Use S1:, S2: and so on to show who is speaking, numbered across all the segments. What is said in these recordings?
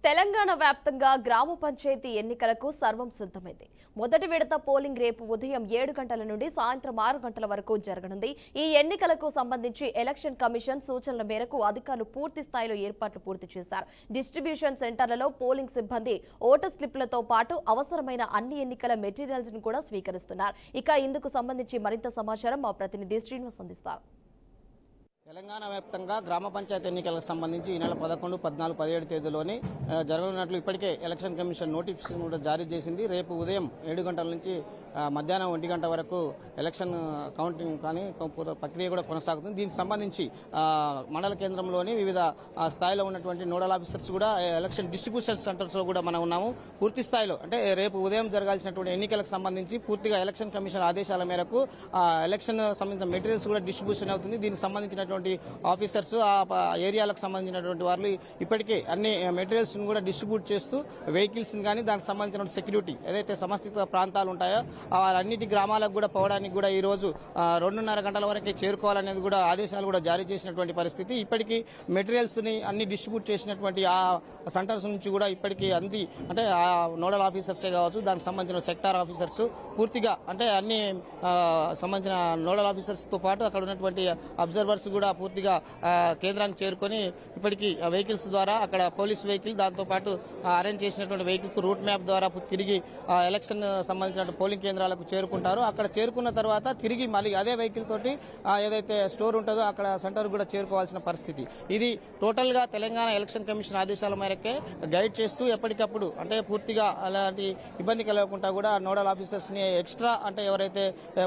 S1: తెలంగాణ వ్యాప్తంగా గ్రామ పంచాయతీ ఎన్నికలకు సర్వం సిద్ధమైంది. మొదటి విడత పోలింగ్ రేపు ఉదయం 7 గంటల నుండి సాయంత్రం 6 గంటల వరకు జరగనుంది. ఈ ఎన్నికలకు సంబంధించి ఎలక్షన్ కమిషన్ సూచనల మేరకు అధికారులు పూర్తి స్థాయిలో ఏర్పాట్లు పూర్తి చేశారు. డిస్ట్రిబ్యూషన్ సెంటర్లలో పోలింగ్ సిబ్బంది ఓటర్ స్లిప్లతో పాటు అవసరమైన అన్ని ఎన్నికల మెటీరియల్స్ ను కూడా స్వీకరిస్తున్నారు. ఇక ఇందుకు సంబంధించి మరింత సమాచారం మా ప్రతినిధి శ్రీనివాస్ అందిస్తారు.
S2: తెలంగాణ వ్యాప్తంగా గ్రామ పంచాయతీ ఎన్నికలకు సంబంధించి ఈ నెల 11, 14, 17 తేదీలోని జరగనున్నట్లు ఇప్పటికే ఎలక్షన్ కమిషన్ నోటిఫికేషన్ కూడా జారీ చేసింది. రేపు ఉదయం 7 గంటల నుంచి మధ్యాహ్నం 1 గంట వరకు ఎలక్షన్ కౌంటింగ్ కానీ ప్రక్రియ కూడా కొనసాగుతుంది. దీనికి సంబంధించి మండల కేంద్రంలోని వివిధ స్థాయిలో ఉన్నటువంటి నోడల్ ఆఫీసర్స్ కూడా ఎలక్షన్ డిస్ట్రిబ్యూషన్ సెంటర్స్ లో కూడా మనం ఉన్నాము. పూర్తి స్థాయిలో అంటే రేపు ఉదయం జరగాల్సినటువంటి ఎన్నికలకు సంబంధించి పూర్తిగా ఎలక్షన్ కమిషన్ ఆదేశాల మేరకు ఎలక్షన్ సంబంధించిన మెటీరియల్స్ కూడా డిస్ట్రిబ్యూషన్ అవుతుంది. దీనికి సంబంధించినటువంటి ఆఫీసర్స్ ఆ ఏరియాలకు సంబంధించినటువంటి వాళ్ళు ఇప్పటికే అన్ని మెటీరియల్స్ కూడా డిస్ట్రిబ్యూట్ చేస్తూ వెహికల్స్ కానీ దానికి సంబంధించిన సెక్యూరిటీ ఏదైతే సమస్య ప్రాంతాలు ఉంటాయో అన్నిటి గ్రామాలకు కూడా పోవడానికి కూడా ఈ రోజు 2:30 గంటల వరకే చేరుకోవాలనేది కూడా ఆదేశాలు కూడా జారీ చేసినటువంటి పరిస్థితి. ఇప్పటికీ మెటీరియల్స్ ని అన్ని డిస్ట్రిబ్యూట్ చేసినటువంటి ఆ సెంటర్స్ నుంచి కూడా ఇప్పటికీ అంటే ఆ నోడల్ ఆఫీసర్సే కావచ్చు, దానికి సంబంధించిన సెక్టార్ ఆఫీసర్స్ పూర్తిగా అంటే అన్ని సంబంధించిన నోడల్ ఆఫీసర్స్ తో పాటు అక్కడ ఉన్నటువంటి అబ్జర్వర్స్ కూడా పూర్తిగా కేంద్రానికి చేరుకొని ఇప్పటికీ వెహికల్స్ ద్వారా అక్కడ పోలీస్ వెహికల్ దాంతో పాటు అరేంజ్ చేసినటువంటి వెహికల్స్ రూట్ మ్యాప్ ద్వారా తిరిగి ఎలక్షన్ సంబంధించిన పోలింగ్ కేంద్రాలకు చేరుకుంటారు. అక్కడ చేరుకున్న తర్వాత తిరిగి మళ్ళీ అదే వెహికల్ తోటి ఏదైతే స్టోర్ ఉంటుందో అక్కడ సెంటర్ కూడా చేరుకోవాల్సిన పరిస్థితి. ఇది టోటల్ గా తెలంగాణ ఎలక్షన్ కమిషన్ ఆదేశాల మేరకే గైడ్ చేస్తూ ఎప్పటికప్పుడు అంటే పూర్తిగా అలాంటి ఇబ్బంది కలగకుండా కూడా నోడల్ ఆఫీసర్స్ ని ఎక్స్ట్రా అంటే ఎవరైతే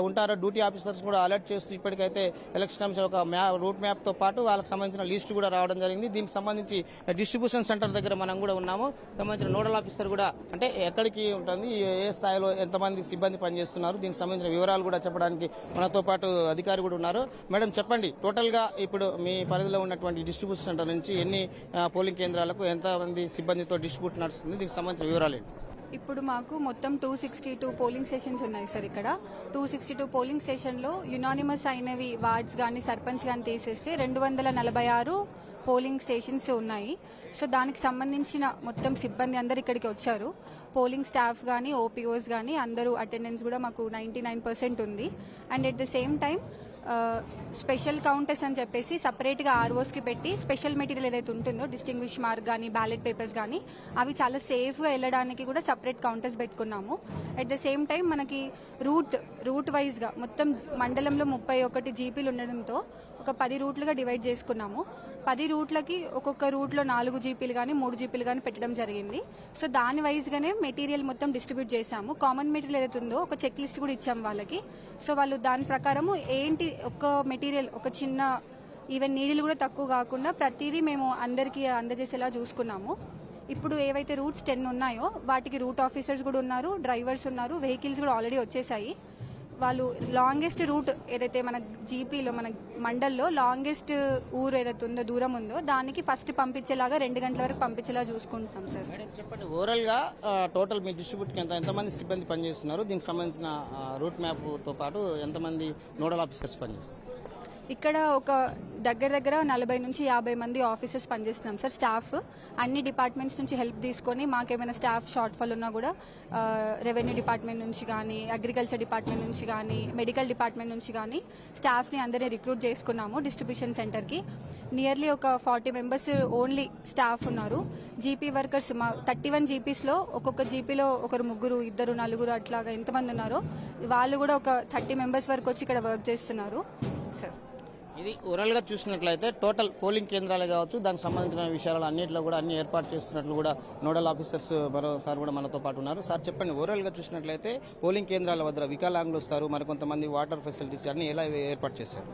S2: ఉంటారో డ్యూటీ ఆఫీసర్స్ కూడా అలర్ట్ చేస్తూ ఇప్పటికైతే ఎలక్షన్ కమిషన్ ఒక రూట్ మ్యాప్ తో పాటు వాళ్ళకి సంబంధించిన లిస్ట్ కూడా రావడం జరిగింది. దీనికి సంబంధించి డిస్ట్రిబ్యూషన్ సెంటర్ దగ్గర మనం కూడా ఉన్నాము. సంబంధించిన నోడల్ ఆఫీసర్ కూడా అంటే ఎక్కడికి ఉంటుంది, ఏ స్థాయిలో ఎంతమంది సిబ్బంది పనిచేస్తున్నారు, దీనికి సంబంధించిన వివరాలు కూడా చెప్పడానికి మనతో పాటు అధికారి కూడా ఉన్నారు. మేడం చెప్పండి, టోటల్ గా ఇప్పుడు మీ పరిధిలో ఉన్నటువంటి డిస్ట్రిబ్యూషన్ సెంటర్ నుంచి ఎన్ని పోలింగ్ కేంద్రాలకు ఎంతమంది సిబ్బందితో డిస్ట్రిబ్యూట్ నడుస్తుంది, దీనికి సంబంధించిన వివరాలు ఏంటి?
S3: ఇప్పుడు మాకు మొత్తం 262 పోలింగ్ స్టేషన్స్ ఉన్నాయి సార్. ఇక్కడ 262 పోలింగ్ స్టేషన్లో యునానిమస్ అయినవి వార్డ్స్ కానీ సర్పంచ్ కానీ తీసేస్తే 246 పోలింగ్ స్టేషన్స్ ఉన్నాయి. సో దానికి సంబంధించిన మొత్తం సిబ్బంది అందరు ఇక్కడికి వచ్చారు. పోలింగ్ స్టాఫ్ కానీ ఓపీఓస్ కానీ అందరూ అటెండెన్స్ కూడా మాకు 99% ఉంది. And at the same time special counters అని చెప్పేసి సపరేట్గా ఆర్ఓస్కి పెట్టి స్పెషల్ మెటీరియల్ ఏదైతే ఉంటుందో డిస్టింగ్విష్ మార్క్ కానీ బ్యాలెట్ పేపర్స్ కానీ అవి చాలా సేఫ్గా వెళ్ళడానికి కూడా సపరేట్ కౌంటర్స్ పెట్టుకున్నాము. అట్ ద సేమ్ టైం మనకి రూట్ వైజ్గా మొత్తం మండలంలో 31 జీపీలు ఉండడంతో ఒక 10 రూట్లుగా డివైడ్ చేసుకున్నాము. 10 రూట్లకి ఒక్కొక్క రూట్లో 4 జీపీలు కానీ 3 జీపీలు కానీ పెట్టడం జరిగింది. సో దాని వైజ్గానే మెటీరియల్ మొత్తం డిస్ట్రిబ్యూట్ చేశాము. కామన్ మెటీరియల్ ఏదైతే ఉందో ఒక చెక్ లిస్ట్ కూడా ఇచ్చాము వాళ్ళకి. సో వాళ్ళు దాని ప్రకారము ఏంటి ఒక మెటీరియల్ ఒక చిన్న ఈవెన్ నీడిల్ కూడా తక్కువ కాకుండా ప్రతిదీ మేము అందరికీ అందజేసేలా చూసుకున్నాము. ఇప్పుడు ఏవైతే రూట్స్ 10 ఉన్నాయో వాటికి రూట్ ఆఫీసర్స్ కూడా ఉన్నారు, డ్రైవర్స్ ఉన్నారు, వెహికల్స్ కూడా ఆల్రెడీ వచ్చేసాయి. వాళ్ళు లాంగెస్ట్ రూట్ ఏదైతే మన జీపీలో మన మండల్లో లాంగెస్ట్ ఊరు ఏదైతే ఉందో దూరం ఉందో దానికి ఫస్ట్ పంపించేలాగా 2 గంటల వరకు పంపించేలా చూసుకుంటున్నాం సార్.
S2: చెప్పండి, ఓవరాల్ గా టోటల్ మీ డిస్ట్రిబ్యూట్ ఎంతమంది సిబ్బంది పనిచేస్తున్నారు, దీనికి సంబంధించిన రూట్ మ్యాప్ తో పాటు ఎంతమంది నోడల్ ఆఫీసర్స్ పనిచేస్తారు?
S3: ఇక్కడ ఒక దగ్గర 40 నుంచి 50 మంది ఆఫీసర్స్ పనిచేస్తున్నాం సార్. స్టాఫ్ అన్ని డిపార్ట్మెంట్స్ నుంచి హెల్ప్ తీసుకొని మాకేమైనా స్టాఫ్ షార్ట్ ఫాల్ ఉన్నా కూడా రెవెన్యూ డిపార్ట్మెంట్ నుంచి కానీ, అగ్రికల్చర్ డిపార్ట్మెంట్ నుంచి కానీ, మెడికల్ డిపార్ట్మెంట్ నుంచి కానీ స్టాఫ్ని అందరినీ రిక్రూట్ చేసుకున్నాము. డిస్ట్రిబ్యూషన్ సెంటర్కి నియర్లీ ఒక 40 మెంబర్స్ ఓన్లీ స్టాఫ్ ఉన్నారు. జీపీ వర్కర్స్ మా 31 జీపీస్లో ఒక్కొక్క జీపీలో ఒకరు 3, 2, 4 అట్లాగా ఎంతమంది ఉన్నారో వాళ్ళు కూడా ఒక 30 మెంబర్స్ వరకు వచ్చి ఇక్కడ వర్క్ చేస్తున్నారు సార్.
S2: ఇది ఓవరాల్ గా చూసినట్లయితే టోటల్ పోలింగ్ కేంద్రాలే కావచ్చు, దానికి సంబంధించిన విషయాలు అన్నింటిలో కూడా అన్ని ఏర్పాటు చేస్తున్నట్లు కూడా నోడల్ ఆఫీసర్స్ మరోసారి కూడా మనతో పాటు ఉన్నారు. సార్ చెప్పండి, ఓవరాల్ గా చూసినట్లయితే పోలింగ్ కేంద్రాల వద్ద వికలాంగులు వస్తారు, మరికొంతమంది వాటర్ ఫెసిలిటీస్ అన్ని ఎలా ఏర్పాటు చేశారు?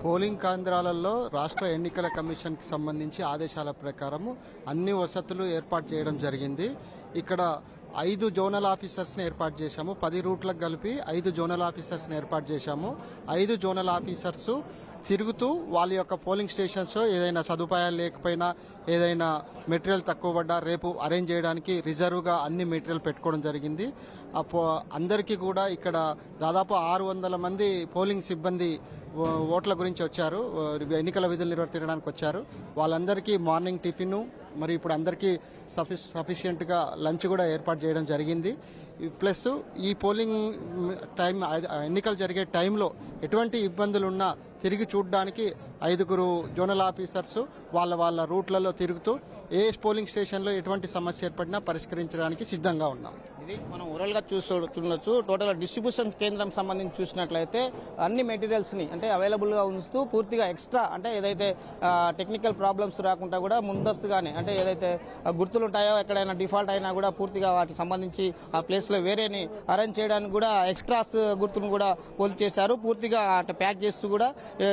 S4: పోలింగ్ కేంద్రాలలో రాష్ట్ర ఎన్నికల కమిషన్కి సంబంధించి ఆదేశాల ప్రకారము అన్ని వసతులు ఏర్పాటు చేయడం జరిగింది. ఇక్కడ 5 జోనల్ ఆఫీసర్స్ని ఏర్పాటు చేశాము. 10 రూట్లకు కలిపి 5 జోనల్ ఆఫీసర్స్ని ఏర్పాటు చేశాము. 5 జోనల్ ఆఫీసర్స్ తిరుగుతూ వాళ్ళ యొక్క పోలింగ్ స్టేషన్స్ ఏదైనా సదుపాయాలు లేకపోయినా ఏదైనా మెటీరియల్ తక్కువ పడ్డా రేపు అరేంజ్ చేయడానికి రిజర్వ్గా అన్ని మెటీరియల్ పెట్టుకోవడం జరిగింది. అందరికీ కూడా ఇక్కడ దాదాపు 600 మంది పోలింగ్ సిబ్బంది ఓట్ల గురించి వచ్చారు, ఎన్నికల విధులు నిర్వర్తించడానికి వచ్చారు. వాళ్ళందరికీ మార్నింగ్ టిఫిన్, మరి ఇప్పుడు అందరికీ సఫిషియెంట్గా లంచ్ కూడా ఏర్పాటు చేయడం జరిగింది. ప్లస్ ఈ పోలింగ్ టైం, ఎన్నికలు జరిగే టైంలో ఎటువంటి ఇబ్బందులు ఉన్నా తిరిగి చూడడానికి 5 జోనల్ ఆఫీసర్స్ వాళ్ళ రూట్లలో తిరుగుతూ ఏ పోలింగ్ స్టేషన్లో ఎటువంటి సమస్య ఏర్పడినా పరిష్కరించడానికి సిద్ధంగా ఉన్నాం.
S2: ఇది మనం ఓవరాల్ గా చూడొచ్చు. టోటల్ డిస్ట్రిబ్యూషన్ కేంద్రం సంబంధించి చూసినట్లయితే అన్ని మెటీరియల్స్ ని అంటే అవైలబుల్ గా ఉంచుతూ పూర్తిగా ఎక్స్ట్రా అంటే ఏదైతే టెక్నికల్ ప్రాబ్లమ్స్ రాకుండా కూడా ముందస్తుగానే అంటే ఏదైతే గుర్తులు ఉంటాయో ఎక్కడైనా డిఫాల్ట్ అయినా కూడా పూర్తిగా వాటికి సంబంధించి ఆ ప్లేస్ లో వేరేని అరేంజ్ చేయడానికి కూడా ఎక్స్ట్రాస్ గుర్తును కూడా పోల్ చేశారు. పూర్తిగా అంటే ప్యాక్ చేస్తూ కూడా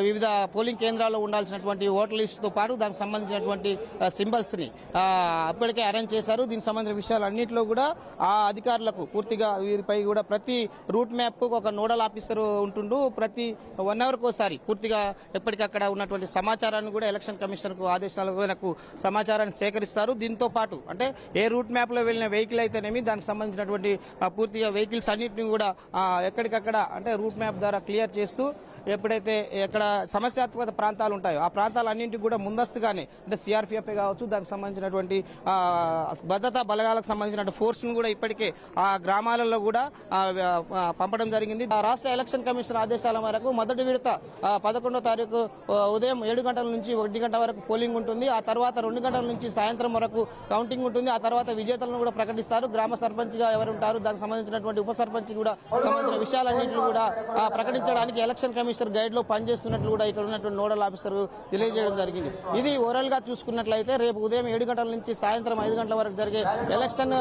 S2: వివిధ పోలింగ్ కేంద్రాల్లో ఉండాల్సినటువంటి ఓటర్ లిస్ట్ తో పాటు దానికి సంబంధించినటువంటి సింబల్స్ ని అప్పటికే అరేంజ్ చేశారు. దీనికి సంబంధించిన విషయాలు అన్నింటిలో కూడా ఆ అధికారులకు పూర్తిగా వీరిపై కూడా ప్రతి రూట్ మ్యాప్ ఒక నోడల్ ఆఫీసర్ ఉంటుండు. ప్రతి 1 అవర్ కోసారి పూర్తిగా ఎప్పటికక్కడ ఉన్నటువంటి సమాచారాన్ని కూడా ఎలక్షన్ కమిషన్ కు ఆదేశాల మేరకు సమాచారాన్ని సేకరిస్తారు. దీంతో పాటు అంటే ఏ రూట్ మ్యాప్ లో వెళ్లిన వెహికల్ అయితేనేమి దానికి సంబంధించినటువంటి పూర్తిగా వెహికల్స్ అన్నింటినీ కూడా ఎక్కడికక్కడ అంటే రూట్ మ్యాప్ ద్వారా క్లియర్ చేస్తూ ఎప్పుడైతే ఎక్కడ సమస్యాత్మక ప్రాంతాలు ఉంటాయో ఆ ప్రాంతాలన్నింటికి కూడా ముందస్తుగానే అంటే సిఆర్పీఎఫ్ కావచ్చు దానికి సంబంధించినటువంటి భద్రతా బలగాలకు సంబంధించిన ఫోర్స్ ను కూడా ఇప్పటికే ఆ గ్రామాలలో కూడా పంపడం జరిగింది. రాష్ట్ర ఎలక్షన్ కమిషన్ ఆదేశాల మేరకు మొదటి విడత 11వ తారీఖు ఉదయం 7 గంటల నుంచి 1 గంట వరకు పోలింగ్ ఉంటుంది. ఆ తర్వాత 2 గంటల నుంచి సాయంత్రం వరకు కౌంటింగ్ ఉంటుంది. ఆ తర్వాత విజేతలను కూడా ప్రకటిస్తారు. గ్రామ సర్పంచ్ గా ఎవరు ఉంటారు, దానికి సంబంధించినటువంటి ఉప సర్పంచ్ కూడా సంబంధించిన విషయాలన్నింటినీ కూడా ప్రకటించడానికి ఎలక్షన్ కమిషన్ గైడ్ లో పనిచేస్తున్నట్లు కూడా ఇక్కడ ఉన్నటువంటి నోడల్ ఆఫీసర్ తెలియజేయడం జరిగింది. ఇది ఓవరాల్ గా చూసుకున్నట్లయితే రేపు ఉదయం 7 గంటల నుంచి సాయంత్రం 5 గంటల వరకు జరిగే ఎలక్షన్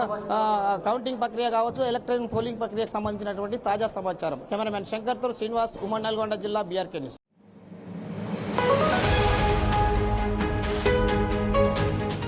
S2: కౌంటింగ్ ప్రక్రియ కావచ్చు, ఎలక్ట్రానిక్ పోలింగ్ ప్రక్రియకు సంబంధించినటువంటి తాజా సమాచారం. కెమెరామెన్ శంకర్ తో శ్రీనివాస్, ఉమ్మడి నల్గొండ జిల్లా, బీఆర్కే న్యూస్.